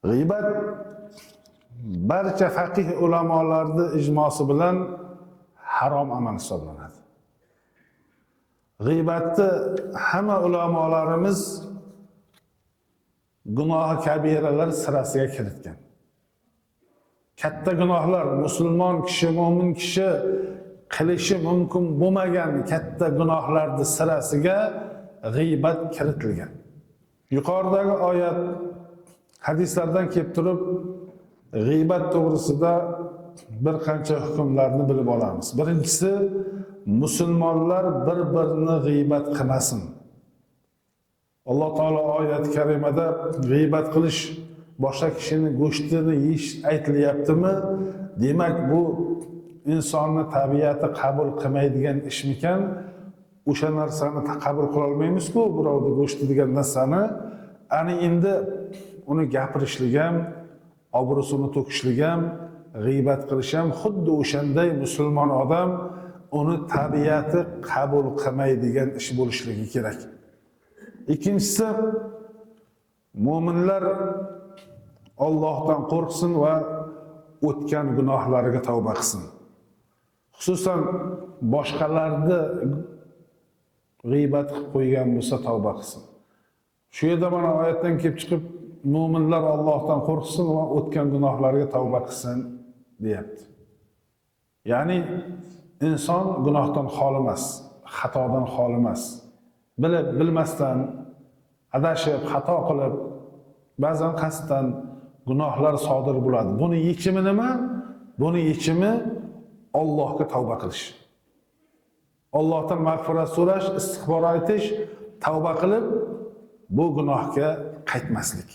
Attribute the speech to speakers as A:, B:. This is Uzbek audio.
A: G'iybat barcha faqih ulamolarning ijmosi bilan harom amal hisoblanadi. G'iybatni hamma ulamolarimiz gunohi kabiralar sirasiga kiritgan. Katta gunohlar musulmon kishi, mo'min kishi qilishi mumkin bo'lmagan katta gunohlarning sirasiga g'iybat kiritilgan. Yuqoridagi oyat hadislardan kelib turib g'iybat to'g'risida bir qancha hukmlarni bilib olamiz. Birinchisi, musulmonlar bir-birini g'iybat qilmasin. Alloh taolo oyat karimada g'iybat qilish boshqa kishining go'shtini yeyish aytilyaptimi? Demak, bu insonni tabiati qabul qilmaydigan ishmikan? O'sha narsani qabul qila olmaymiz-ku, birovning go'shti degan narsani. Ani endi uni gapirishlik ham, obro'sini to'kishlik ham, g'iybat qilish ham xuddi o'shanday musulmon odam uni tabiati qabul qilmaydigan ish bo'lishligi kerak. Ikkinchisi, mo'minlar Allohdan qo'rqsin va o'tgan gunohlariga tavba qilsin. Xususan boshqalarni g'iybat qilib qo'ygan bo'lsa tavba qilsin. Shu yerda mana oyatdan kelib chiqib, mo'minlar Allohdan qo'rqsin va o'tgan gunohlariga tavba qilsin deyapti. Ya'ni inson gunohdan xoli emas, xatodan xoli emas. Bilib, bilmasdan, adashib, xato qilib, ba'zan qasddan gunohlar sodir bo'ladi. Buni yechimi nima? Buni yechimi Allohga tavba qilish. Allohdan mag'firat so'rash, istig'for aytish, tavba qilib bu gunohga qaytmaslik.